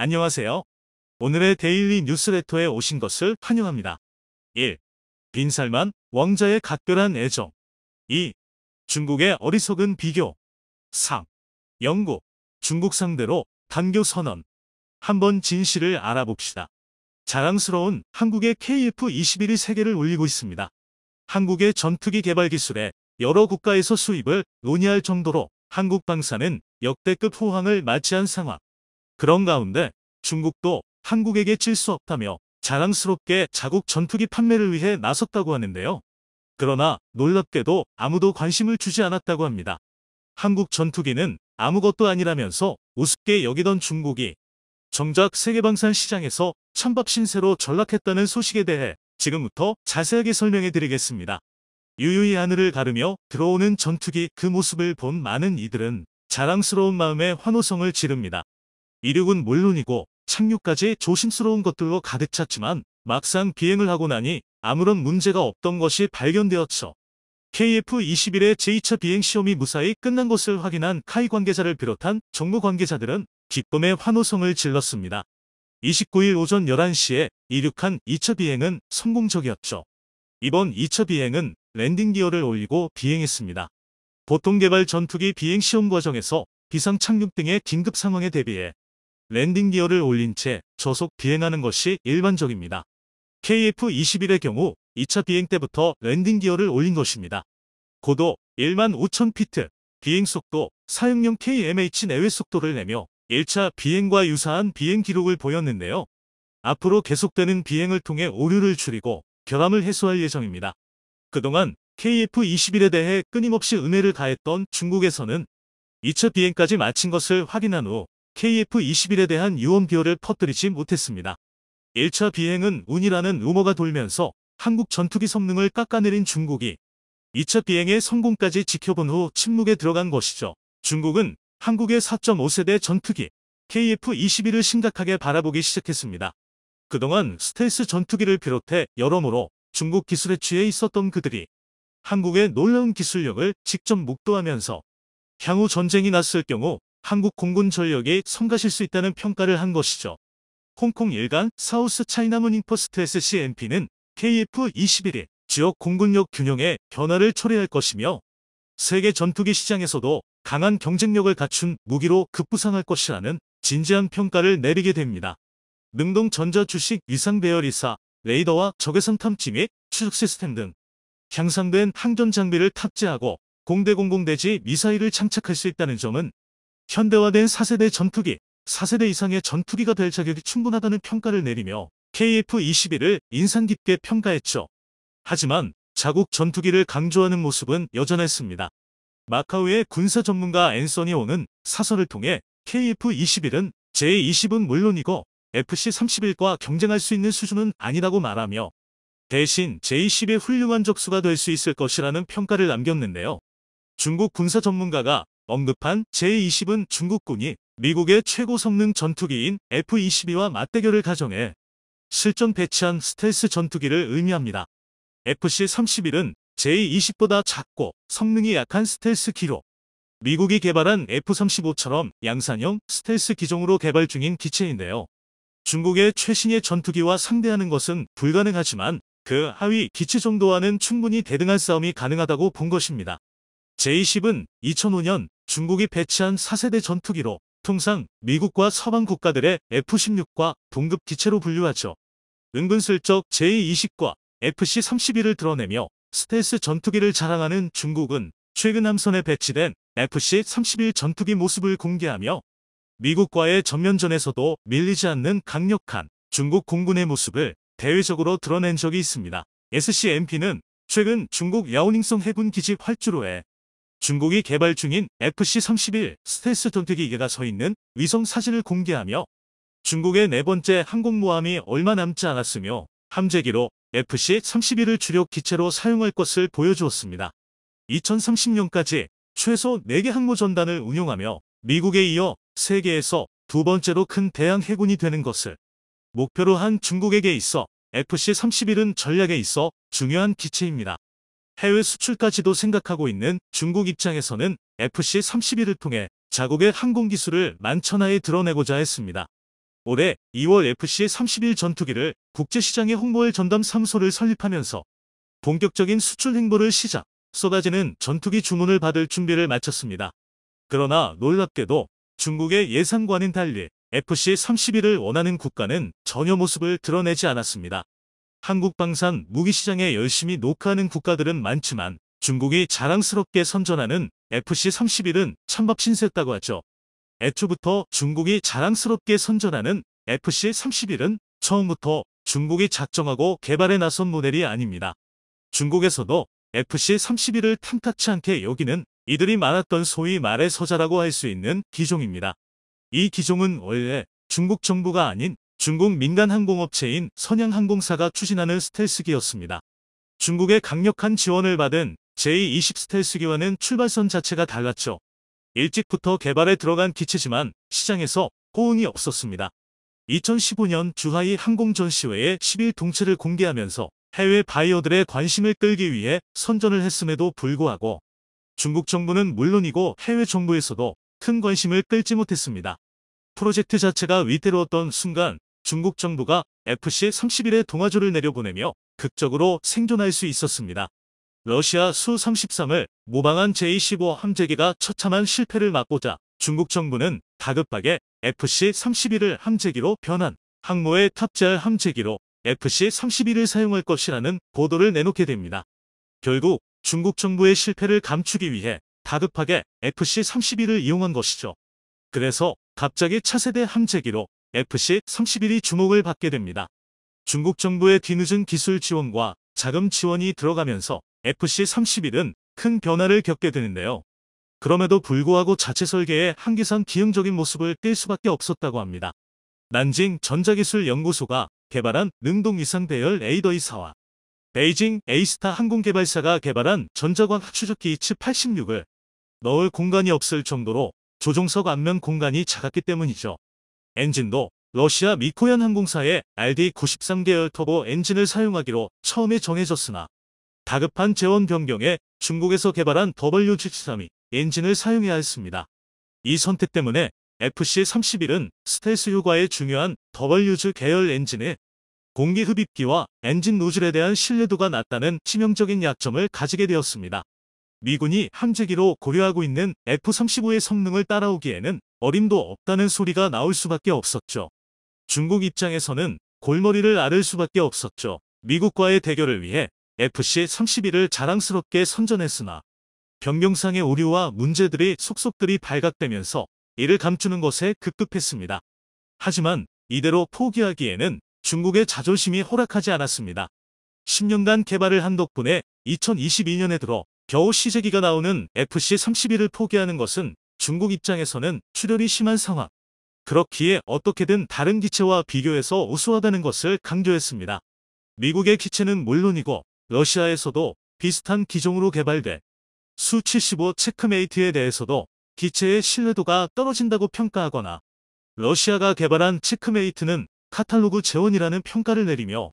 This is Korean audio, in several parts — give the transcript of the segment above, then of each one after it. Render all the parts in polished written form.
안녕하세요. 오늘의 데일리 뉴스레터에 오신 것을 환영합니다. 1. 빈살만 왕자의 각별한 애정. 2. 중국의 어리석은 비교. 3. 영국, 중국 상대로 단교 선언. 한번 진실을 알아봅시다. 자랑스러운 한국의 KF-21이 세계를 울리고 있습니다. 한국의 전투기 개발 기술에 여러 국가에서 수입을 논의할 정도로 한국 방산은 역대급 호황을 맞이한 상황. 그런 가운데 중국도 한국에게 질 수 없다며 자랑스럽게 자국 전투기 판매를 위해 나섰다고 하는데요. 그러나 놀랍게도 아무도 관심을 주지 않았다고 합니다. 한국 전투기는 아무것도 아니라면서 우습게 여기던 중국이 정작 세계방산 시장에서 찬밥 신세로 전락했다는 소식에 대해 지금부터 자세하게 설명해 드리겠습니다. 유유히 하늘을 가르며 들어오는 전투기 그 모습을 본 많은 이들은 자랑스러운 마음에 환호성을 지릅니다. 이륙은 물론이고 착륙까지 조심스러운 것들로 가득 찼지만 막상 비행을 하고 나니 아무런 문제가 없던 것이 발견되었죠. KF-21의 제2차 비행 시험이 무사히 끝난 것을 확인한 카이 관계자를 비롯한 정부 관계자들은 기쁨의 환호성을 질렀습니다. 29일 오전 11시에 이륙한 2차 비행은 성공적이었죠. 이번 2차 비행은 랜딩 기어를 올리고 비행했습니다. 보통 개발 전투기 비행 시험 과정에서 비상 착륙 등의 긴급 상황에 대비해 랜딩 기어를 올린 채 저속 비행하는 것이 일반적입니다. KF-21의 경우 2차 비행 때부터 랜딩 기어를 올린 것입니다. 고도 15,000피트, 비행속도 사용용 KMH 내외 속도를 내며 1차 비행과 유사한 비행 기록을 보였는데요. 앞으로 계속되는 비행을 통해 오류를 줄이고 결함을 해소할 예정입니다. 그동안 KF-21에 대해 끊임없이 은혜를 가했던 중국에서는 2차 비행까지 마친 것을 확인한 후 KF-21에 대한 유언 비어를 퍼뜨리지 못했습니다. 1차 비행은 운이라는 루머가 돌면서 한국 전투기 성능을 깎아내린 중국이 2차 비행의 성공까지 지켜본 후 침묵에 들어간 것이죠. 중국은 한국의 4.5세대 전투기 KF-21을 심각하게 바라보기 시작했습니다. 그동안 스텔스 전투기를 비롯해 여러모로 중국 기술에 취해 있었던 그들이 한국의 놀라운 기술력을 직접 목도하면서 향후 전쟁이 났을 경우 한국 공군 전력이 성가실 수 있다는 평가를 한 것이죠. 홍콩 일간 사우스 차이나 모닝포스트 SCMP는 KF-21이 지역 공군력 균형에 변화를 초래할 것이며 세계 전투기 시장에서도 강한 경쟁력을 갖춘 무기로 급부상할 것이라는 진지한 평가를 내리게 됩니다. 능동 전자 주식 위상 배열이사, 레이더와 적외선 탐지 및 추적 시스템 등 향상된 항전 장비를 탑재하고 공대공공대지 미사일을 장착할 수 있다는 점은 현대화된 4세대 전투기, 4세대 이상의 전투기가 될 자격이 충분하다는 평가를 내리며 KF-21을 인상 깊게 평가했죠. 하지만 자국 전투기를 강조하는 모습은 여전했습니다. 마카오의 군사 전문가 앤서니 옹은 사설을 통해 KF-21은 J-20은 물론이고 FC-31과 경쟁할 수 있는 수준은 아니라고 말하며 대신 J-10의 훌륭한 적수가 될 수 있을 것이라는 평가를 남겼는데요. 중국 군사 전문가가 언급한 J-20은 중국군이 미국의 최고 성능 전투기인 F-22와 맞대결을 가정해 실전 배치한 스텔스 전투기를 의미합니다. FC-31은 J-20보다 작고 성능이 약한 스텔스 기로 미국이 개발한 F-35처럼 양산형 스텔스 기종으로 개발 중인 기체인데요. 중국의 최신의 전투기와 상대하는 것은 불가능하지만 그 하위 기체 정도와는 충분히 대등한 싸움이 가능하다고 본 것입니다. J-10은 2005년 중국이 배치한 4세대 전투기로 통상 미국과 서방 국가들의 F-16과 동급 기체로 분류하죠. 은근슬쩍 J-20과 FC-31을 드러내며 스텔스 전투기를 자랑하는 중국은 최근 함선에 배치된 FC-31 전투기 모습을 공개하며 미국과의 전면전에서도 밀리지 않는 강력한 중국 공군의 모습을 대외적으로 드러낸 적이 있습니다. SCMP는 최근 중국 야오닝성 해군 기지 활주로에 중국이 개발 중인 FC-31 스텔스 전투기가 서 있는 위성 사진을 공개하며 중국의 네 번째 항공모함이 얼마 남지 않았으며 함재기로 FC-31을 주력 기체로 사용할 것을 보여주었습니다. 2030년까지 최소 4개 항모전단을 운용하며 미국에 이어 세계에서 두 번째로 큰 대양 해군이 되는 것을 목표로 한 중국에게 있어 FC-31은 전략에 있어 중요한 기체입니다. 해외 수출까지도 생각하고 있는 중국 입장에서는 FC-31을 통해 자국의 항공기술을 만천하에 드러내고자 했습니다. 올해 2월 FC-31 전투기를 국제시장에 홍보할 전담 사무소를 설립하면서 본격적인 수출 행보를 시작, 쏟아지는 전투기 주문을 받을 준비를 마쳤습니다. 그러나 놀랍게도 중국의 예상과는 달리 FC-31을 원하는 국가는 전혀 모습을 드러내지 않았습니다. 한국 방산 무기 시장에 열심히 노크하는 국가들은 많지만 중국이 자랑스럽게 선전하는 FC-31은 찬밥 신세였다고 하죠. 애초부터 중국이 자랑스럽게 선전하는 FC-31은 처음부터 중국이 작정하고 개발에 나선 모델이 아닙니다. 중국에서도 FC-31을 탐탁치 않게 여기는 이들이 많았던 소위 말해 서자라고 할 수 있는 기종입니다. 이 기종은 원래 중국 정부가 아닌 중국 민간 항공업체인 선양항공사가 추진하는 스텔스기였습니다. 중국의 강력한 지원을 받은 J-20 스텔스기와는 출발선 자체가 달랐죠. 일찍부터 개발에 들어간 기체지만 시장에서 호응이 없었습니다. 2015년 주하이 항공 전시회에 10일 동체를 공개하면서 해외 바이어들의 관심을 끌기 위해 선전을 했음에도 불구하고 중국 정부는 물론이고 해외 정부에서도 큰 관심을 끌지 못했습니다. 프로젝트 자체가 위태로웠던 순간 중국 정부가 FC-31의 동아조를 내려보내며 극적으로 생존할 수 있었습니다. 러시아 수-33을 모방한 J-15 함재기가 처참한 실패를 막고자 중국 정부는 다급하게 FC-31을 함재기로 변한 항모에 탑재할 함재기로 FC-31을 사용할 것이라는 보도를 내놓게 됩니다. 결국 중국 정부의 실패를 감추기 위해 다급하게 FC-31을 이용한 것이죠. 그래서 갑자기 차세대 함재기로 FC-31이 주목을 받게 됩니다. 중국 정부의 뒤늦은 기술 지원과 자금 지원이 들어가면서 FC-31은 큰 변화를 겪게 되는데요. 그럼에도 불구하고 자체 설계의 한계상 기형적인 모습을 띌 수밖에 없었다고 합니다. 난징 전자기술연구소가 개발한 능동 위상 배열 에이더이사와 베이징 에이스타 항공개발사가 개발한 전자광학 추적기 H-86을 넣을 공간이 없을 정도로 조종석 앞면 공간이 작았기 때문이죠. 엔진도 러시아 미코얀 항공사의 RD-93 계열 터보 엔진을 사용하기로 처음에 정해졌으나 다급한 재원 변경에 중국에서 개발한 WG-3이 엔진을 사용해야 했습니다. 이 선택 때문에 FC-31은 스텔스 효과에 중요한 WG 계열 엔진의 공기 흡입기와 엔진 노즐에 대한 신뢰도가 낮다는 치명적인 약점을 가지게 되었습니다. 미군이 함재기로 고려하고 있는 F-35의 성능을 따라오기에는 어림도 없다는 소리가 나올 수밖에 없었죠. 중국 입장에서는 골머리를 앓을 수밖에 없었죠. 미국과의 대결을 위해 FC-31을 자랑스럽게 선전했으나 변경상의 오류와 문제들이 속속들이 발각되면서 이를 감추는 것에 급급했습니다. 하지만 이대로 포기하기에는 중국의 자존심이 허락하지 않았습니다. 10년간 개발을 한 덕분에 2022년에 들어 겨우 시제기가 나오는 FC-31을 포기하는 것은 중국 입장에서는 출혈이 심한 상황. 그렇기에 어떻게든 다른 기체와 비교해서 우수하다는 것을 강조했습니다. 미국의 기체는 물론이고 러시아에서도 비슷한 기종으로 개발돼 수-75 체크메이트에 대해서도 기체의 신뢰도가 떨어진다고 평가하거나 러시아가 개발한 체크메이트는 카탈로그 재원이라는 평가를 내리며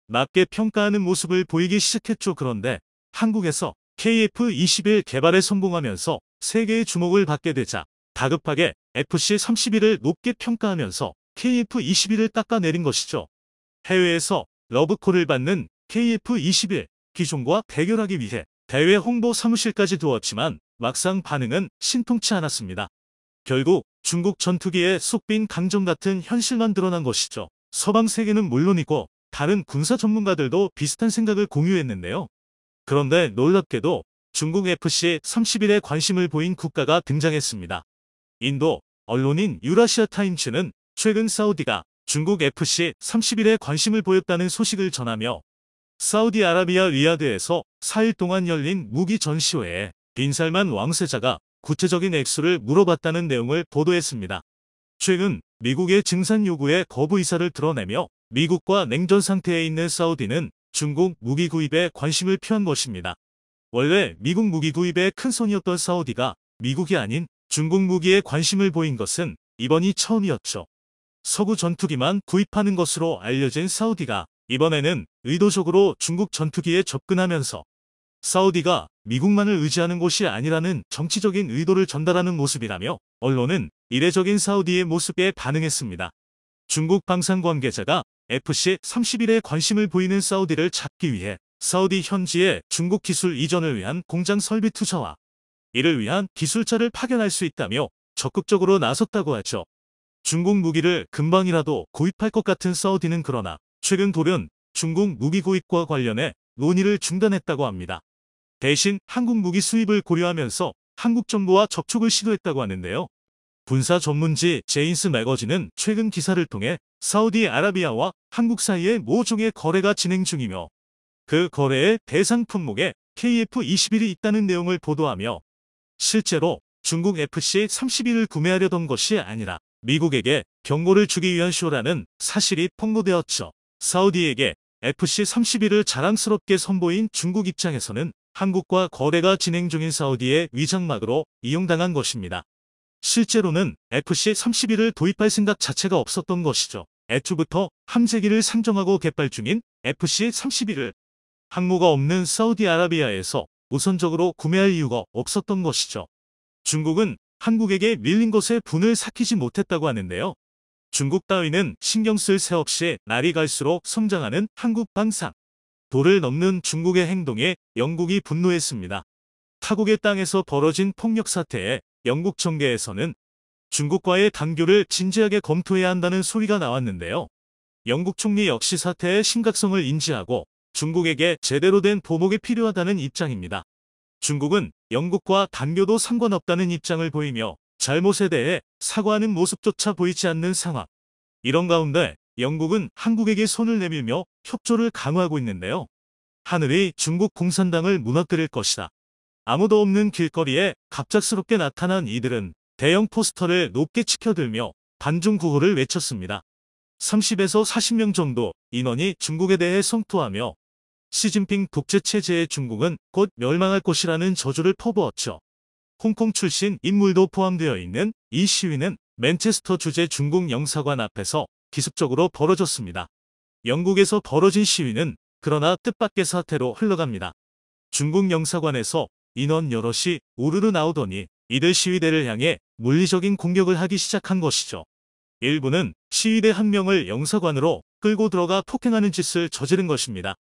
낮게 평가하는 모습을 보이기 시작했죠. 그런데 한국에서 KF-21 개발에 성공하면서 세계의 주목을 받게 되자 다급하게 FC-31을 높게 평가하면서 KF-21을 깎아내린 것이죠. 해외에서 러브콜을 받는 KF-21 기종과 대결하기 위해 대외 홍보 사무실까지 두었지만 막상 반응은 신통치 않았습니다. 결국 중국 전투기의 속빈 강정 같은 현실만 드러난 것이죠. 서방 세계는 물론이고 다른 군사 전문가들도 비슷한 생각을 공유했는데요. 그런데 놀랍게도 중국 FC-31에 관심을 보인 국가가 등장했습니다. 인도 언론인 유라시아 타임즈는 최근 사우디가 중국 FC-31에 관심을 보였다는 소식을 전하며 사우디아라비아 리야드에서 4일 동안 열린 무기 전시회에 빈살만 왕세자가 구체적인 액수를 물어봤다는 내용을 보도했습니다. 최근 미국의 증산 요구에 거부 의사를 드러내며 미국과 냉전 상태에 있는 사우디는 중국 무기 구입에 관심을 표한 것입니다. 원래 미국 무기 구입에 큰 손이었던 사우디가 미국이 아닌 중국 무기에 관심을 보인 것은 이번이 처음이었죠. 서구 전투기만 구입하는 것으로 알려진 사우디가 이번에는 의도적으로 중국 전투기에 접근하면서 사우디가 미국만을 의지하는 곳이 아니라는 정치적인 의도를 전달하는 모습이라며 언론은 이례적인 사우디의 모습에 반응했습니다. 중국 방산 관계자가 FC-31에 관심을 보이는 사우디를 찾기 위해 사우디 현지에 중국 기술 이전을 위한 공장 설비 투자와 이를 위한 기술자를 파견할 수 있다며 적극적으로 나섰다고 하죠. 중국 무기를 금방이라도 구입할 것 같은 사우디는 그러나 최근 돌연 중국 무기 구입과 관련해 논의를 중단했다고 합니다. 대신 한국 무기 수입을 고려하면서 한국 정부와 접촉을 시도했다고 하는데요. 군사 전문지 제인스 매거진은 최근 기사를 통해 사우디아라비아와 한국 사이에 모종의 거래가 진행 중이며 그 거래의 대상 품목에 KF-21이 있다는 내용을 보도하며 실제로 중국 FC-31을 구매하려던 것이 아니라 미국에게 경고를 주기 위한 쇼라는 사실이 폭로되었죠. 사우디에게 FC-31을 자랑스럽게 선보인 중국 입장에서는 한국과 거래가 진행 중인 사우디의 위장막으로 이용당한 것입니다. 실제로는 FC-31을 도입할 생각 자체가 없었던 것이죠. 애초부터 함재기를 상정하고 개발 중인 FC-31을 항모가 없는 사우디아라비아에서 우선적으로 구매할 이유가 없었던 것이죠. 중국은 한국에게 밀린 것에 분을 삭히지 못했다고 하는데요. 중국 따위는 신경 쓸 새 없이 날이 갈수록 성장하는 한국 방산. 도를 넘는 중국의 행동에 영국이 분노했습니다. 타국의 땅에서 벌어진 폭력 사태에 영국 정계에서는 중국과의 단교를 진지하게 검토해야 한다는 소리가 나왔는데요. 영국 총리 역시 사태의 심각성을 인지하고 중국에게 제대로 된 보복이 필요하다는 입장입니다. 중국은 영국과 단교도 상관없다는 입장을 보이며 잘못에 대해 사과하는 모습조차 보이지 않는 상황. 이런 가운데 영국은 한국에게 손을 내밀며 협조를 강화하고 있는데요. 하늘이 중국 공산당을 무너뜨릴 것이다. 아무도 없는 길거리에 갑작스럽게 나타난 이들은 대형 포스터를 높게 치켜들며 반중 구호를 외쳤습니다. 30에서 40명 정도 인원이 중국에 대해 성토하며 시진핑 독재 체제의 중국은 곧 멸망할 것이라는 저주를 퍼부었죠. 홍콩 출신 인물도 포함되어 있는 이 시위는 맨체스터 주재 중국 영사관 앞에서 기습적으로 벌어졌습니다. 영국에서 벌어진 시위는 그러나 뜻밖의 사태로 흘러갑니다. 중국 영사관에서 인원 여럿이 우르르 나오더니 이들 시위대를 향해 물리적인 공격을 하기 시작한 것이죠. 일부는 시위대 한 명을 영사관으로 끌고 들어가 폭행하는 짓을 저지른 것입니다.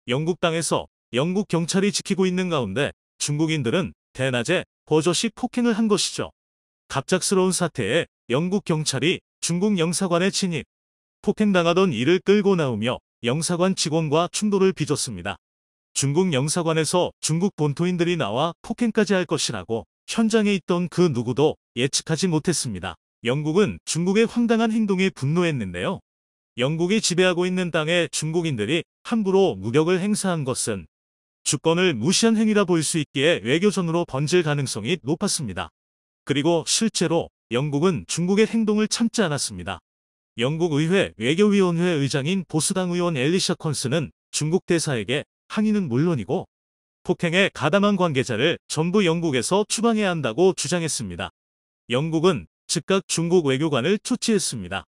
영국 땅에서 영국 경찰이 지키고 있는 가운데 중국인들은 대낮에 버젓이 폭행을 한 것이죠. 갑작스러운 사태에 영국 경찰이 중국 영사관에 진입, 폭행당하던 이를 끌고 나오며 영사관 직원과 충돌을 빚었습니다. 중국 영사관에서 중국 본토인들이 나와 폭행까지 할 것이라고 현장에 있던 그 누구도 예측하지 못했습니다. 영국은 중국의 황당한 행동에 분노했는데요. 영국이 지배하고 있는 땅에 중국인들이 함부로 무력을 행사한 것은 주권을 무시한 행위라 볼 수 있기에 외교전으로 번질 가능성이 높았습니다. 그리고 실제로 영국은 중국의 행동을 참지 않았습니다. 영국 의회 외교위원회 의장인 보수당 의원 엘리샤 컨스는 중국 대사에게 항의는 물론이고 폭행에 가담한 관계자를 전부 영국에서 추방해야 한다고 주장했습니다. 영국은 즉각 중국 외교관을 조치했습니다.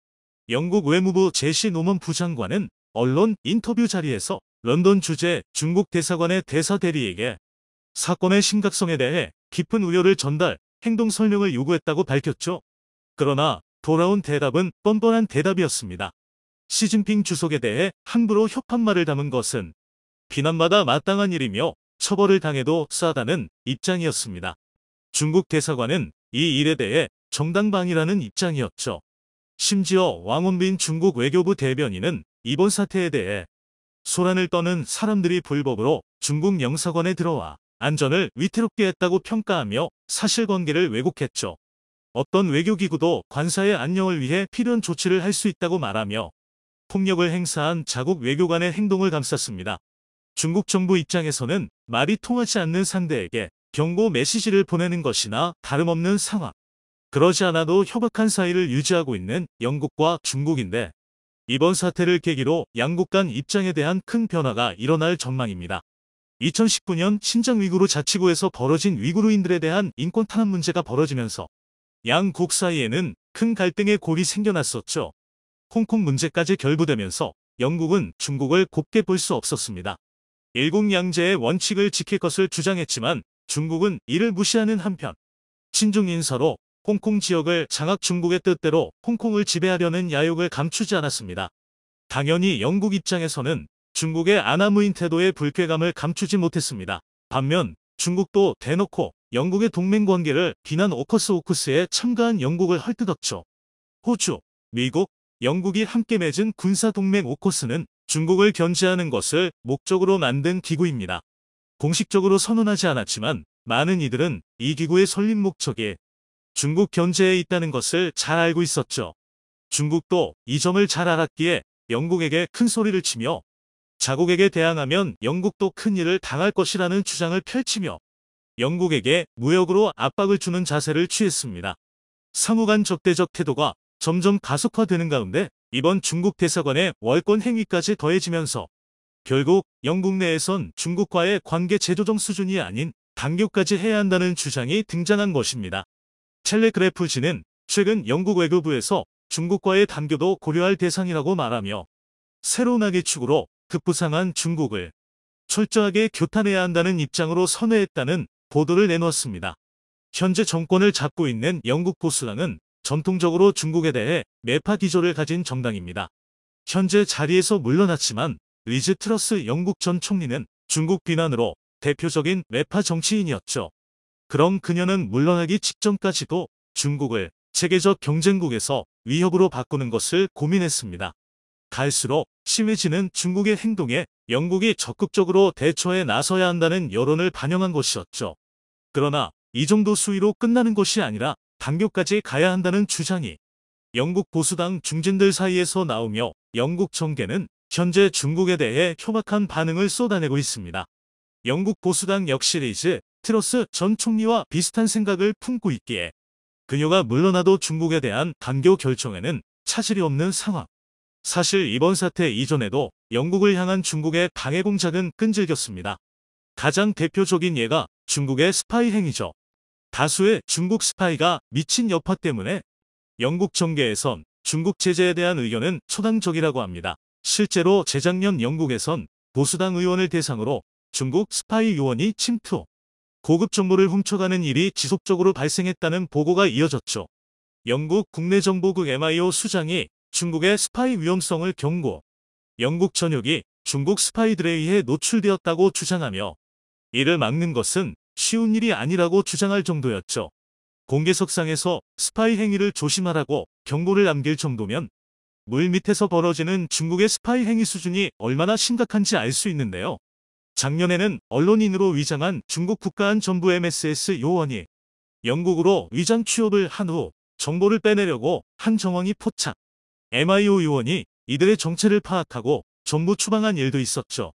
영국 외무부 제시 노먼 부장관은 언론 인터뷰 자리에서 런던 주재 중국 대사관의 대사 대리에게 사건의 심각성에 대해 깊은 우려를 전달, 행동 설명을 요구했다고 밝혔죠. 그러나 돌아온 대답은 뻔뻔한 대답이었습니다. 시진핑 주석에 대해 함부로 협한말을 담은 것은 비난받아 마땅한 일이며 처벌을 당해도 싸다는 입장이었습니다. 중국 대사관은 이 일에 대해 정당방위라는 입장이었죠. 심지어 왕원빈 중국 외교부 대변인은 이번 사태에 대해 소란을 떠는 사람들이 불법으로 중국 영사관에 들어와 안전을 위태롭게 했다고 평가하며 사실관계를 왜곡했죠. 어떤 외교기구도 관사의 안녕을 위해 필요한 조치를 할 수 있다고 말하며 폭력을 행사한 자국 외교관의 행동을 감쌌습니다. 중국 정부 입장에서는 말이 통하지 않는 상대에게 경고 메시지를 보내는 것이나 다름없는 상황. 그러지 않아도 협약한 사이를 유지하고 있는 영국과 중국인데 이번 사태를 계기로 양국 간 입장에 대한 큰 변화가 일어날 전망입니다. 2019년 신장 위구르 자치구에서 벌어진 위구르인들에 대한 인권 탄압 문제가 벌어지면서 양국 사이에는 큰 갈등의 골이 생겨났었죠. 홍콩 문제까지 결부되면서 영국은 중국을 곱게 볼 수 없었습니다. 일국양제의 원칙을 지킬 것을 주장했지만 중국은 이를 무시하는 한편 친중 인사로 홍콩 지역을 장악 중국의 뜻대로 홍콩을 지배하려는 야욕을 감추지 않았습니다. 당연히 영국 입장에서는 중국의 아나무인 태도의 불쾌감을 감추지 못했습니다. 반면 중국도 대놓고 영국의 동맹관계를 비난 오커스에 참가한 영국을 헐뜯었죠. 호주, 미국, 영국이 함께 맺은 군사동맹 오커스는 중국을 견제하는 것을 목적으로 만든 기구입니다. 공식적으로 선언하지 않았지만 많은 이들은 이 기구의 설립 목적이 중국 견제에 있다는 것을 잘 알고 있었죠. 중국도 이 점을 잘 알았기에 영국에게 큰 소리를 치며 자국에게 대항하면 영국도 큰 일을 당할 것이라는 주장을 펼치며 영국에게 무역으로 압박을 주는 자세를 취했습니다. 상호간 적대적 태도가 점점 가속화되는 가운데 이번 중국 대사관의 월권 행위까지 더해지면서 결국 영국 내에선 중국과의 관계 재조정 수준이 아닌 단교까지 해야 한다는 주장이 등장한 것입니다. 텔레그래프지는 최근 영국 외교부에서 중국과의 단교도 고려할 대상이라고 말하며 새로운 악의 축으로 급부상한 중국을 철저하게 교탄해야 한다는 입장으로 선회했다는 보도를 내놓았습니다. 현재 정권을 잡고 있는 영국 보수당은 전통적으로 중국에 대해 매파 기조를 가진 정당입니다. 현재 자리에서 물러났지만 리즈 트러스 영국 전 총리는 중국 비난으로 대표적인 매파 정치인이었죠. 그럼 그녀는 물러나기 직전까지도 중국을 세계적 경쟁국에서 위협으로 바꾸는 것을 고민했습니다. 갈수록 심해지는 중국의 행동에 영국이 적극적으로 대처에 나서야 한다는 여론을 반영한 것이었죠. 그러나 이 정도 수위로 끝나는 것이 아니라 단교까지 가야 한다는 주장이 영국 보수당 중진들 사이에서 나오며 영국 정계는 현재 중국에 대해 흉악한 반응을 쏟아내고 있습니다. 영국 보수당 역시 리즈 트러스 전 총리와 비슷한 생각을 품고 있기에 그녀가 물러나도 중국에 대한 단교 결정에는 차질이 없는 상황. 사실 이번 사태 이전에도 영국을 향한 중국의 방해 공작은 끈질겼습니다. 가장 대표적인 예가 중국의 스파이 행위죠. 다수의 중국 스파이가 미친 여파 때문에 영국 정계에선 중국 제재에 대한 의견은 초당적이라고 합니다. 실제로 재작년 영국에선 보수당 의원을 대상으로 중국 스파이 요원이 침투, 고급 정보를 훔쳐가는 일이 지속적으로 발생했다는 보고가 이어졌죠. 영국 국내정보국 MIO 수장이 중국의 스파이 위험성을 경고, 영국 전역이 중국 스파이들에 의해 노출되었다고 주장하며 이를 막는 것은 쉬운 일이 아니라고 주장할 정도였죠. 공개석상에서 스파이 행위를 조심하라고 경고를 남길 정도면 물 밑에서 벌어지는 중국의 스파이 행위 수준이 얼마나 심각한지 알 수 있는데요. 작년에는 언론인으로 위장한 중국 국가안전부 MSS 요원이 영국으로 위장 취업을 한 후 정보를 빼내려고 한 정황이 포착. MIO 요원이 이들의 정체를 파악하고 전부 추방한 일도 있었죠.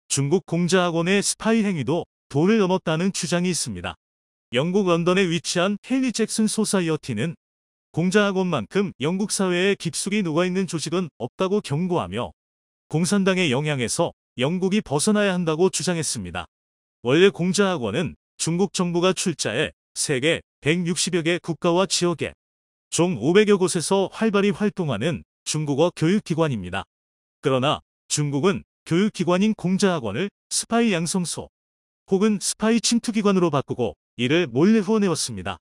중국 공자학원의 스파이 행위도 도를 넘었다는 주장이 있습니다. 영국 런던에 위치한 헨리 잭슨 소사이어티는 공자학원만큼 영국 사회에 깊숙이 녹아있는 조직은 없다고 경고하며 공산당의 영향에서 영국이 벗어나야 한다고 주장했습니다. 원래 공자학원은 중국 정부가 출자해 세계 160여 개 국가와 지역에 총 500여 곳에서 활발히 활동하는 중국어 교육기관입니다. 그러나 중국은 교육기관인 공자학원을 스파이 양성소 혹은 스파이 침투기관으로 바꾸고 이를 몰래 후원해왔습니다.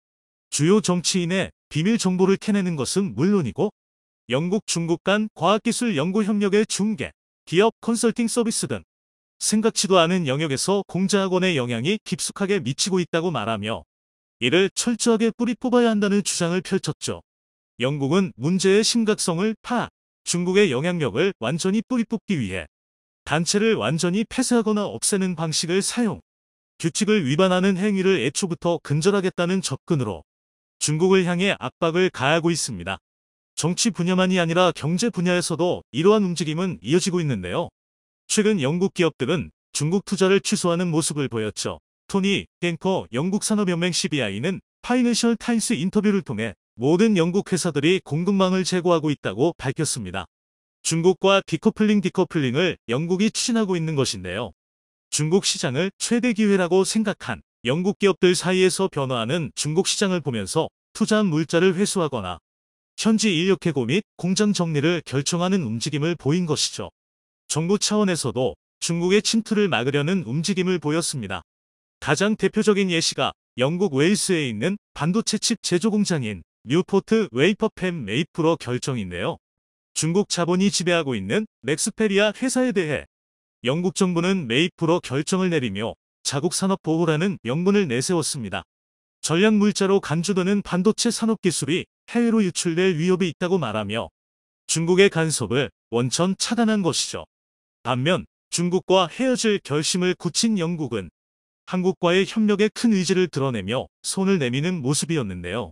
주요 정치인의 비밀 정보를 캐내는 것은 물론이고 영국 중국 간 과학기술 연구 협력의 중개, 기업 컨설팅 서비스 등 생각지도 않은 영역에서 공자학원의 영향이 깊숙하게 미치고 있다고 말하며 이를 철저하게 뿌리 뽑아야 한다는 주장을 펼쳤죠. 영국은 문제의 심각성을 파악, 중국의 영향력을 완전히 뿌리 뽑기 위해 단체를 완전히 폐쇄하거나 없애는 방식을 사용, 규칙을 위반하는 행위를 애초부터 근절하겠다는 접근으로 중국을 향해 압박을 가하고 있습니다. 정치 분야만이 아니라 경제 분야에서도 이러한 움직임은 이어지고 있는데요. 최근 영국 기업들은 중국 투자를 취소하는 모습을 보였죠. 토니 갱커 영국 산업연맹 CBI는 파이낸셜 타임스 인터뷰를 통해 모든 영국 회사들이 공급망을 제고하고 있다고 밝혔습니다. 중국과 디커플링을 영국이 추진하고 있는 것인데요. 중국 시장을 최대 기회라고 생각한 영국 기업들 사이에서 변화하는 중국 시장을 보면서 투자한 물자를 회수하거나 현지 인력 해고 및 공장 정리를 결정하는 움직임을 보인 것이죠. 정부 차원에서도 중국의 침투를 막으려는 움직임을 보였습니다. 가장 대표적인 예시가 영국 웨일스에 있는 반도체 칩 제조 공장인 뉴포트 웨이퍼펜 메이프로 결정인데요. 중국 자본이 지배하고 있는 렉스페리아 회사에 대해 영국 정부는 메이프로 결정을 내리며 자국 산업 보호라는 명분을 내세웠습니다. 전략 물자로 간주되는 반도체 산업 기술이 해외로 유출될 위협이 있다고 말하며 중국의 간섭을 원천 차단한 것이죠. 반면 중국과 헤어질 결심을 굳힌 영국은 한국과의 협력에 큰 의지를 드러내며 손을 내미는 모습이었는데요.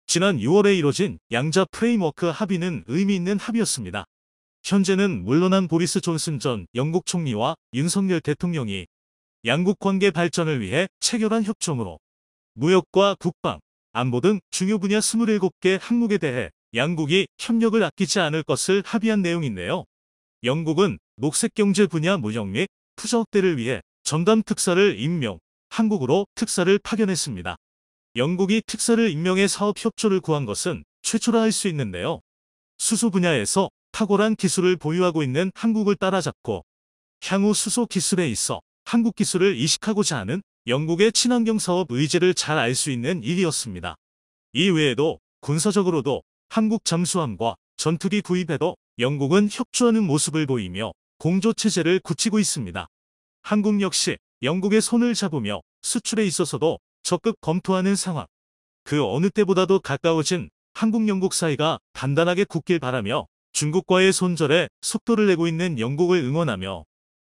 지난 6월에 이뤄진 양자 프레임워크 합의는 의미 있는 합의였습니다. 현재는 물러난 보리스 존슨 전 영국 총리와 윤석열 대통령이 양국 관계 발전을 위해 체결한 협정으로 무역과 국방, 안보 등 중요 분야 27개 항목에 대해 양국이 협력을 아끼지 않을 것을 합의한 내용인데요. 영국은 녹색경제 분야 무역 및 투자 확대를 위해 전담 특사를 임명, 한국으로 특사를 파견했습니다. 영국이 특사를 임명해 사업 협조를 구한 것은 최초라 할 수 있는데요. 수소 분야에서 탁월한 기술을 보유하고 있는 한국을 따라잡고 향후 수소 기술에 있어 한국 기술을 이식하고자 하는 영국의 친환경 사업 의지를 잘 알 수 있는 일이었습니다. 이 외에도 군사적으로도 한국 잠수함과 전투기 구입에도 영국은 협조하는 모습을 보이며 공조체제를 굳히고 있습니다. 한국 역시 영국의 손을 잡으며 수출에 있어서도 적극 검토하는 상황. 그 어느 때보다도 가까워진 한국-영국 사이가 단단하게 굳길 바라며 중국과의 손절에 속도를 내고 있는 영국을 응원하며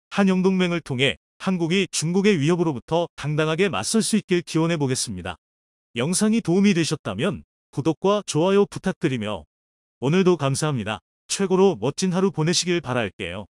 한영동맹을 통해 한국이 중국의 위협으로부터 당당하게 맞설 수 있길 기원해 보겠습니다. 영상이 도움이 되셨다면 구독과 좋아요 부탁드리며 오늘도 감사합니다. 최고로 멋진 하루 보내시길 바랄게요.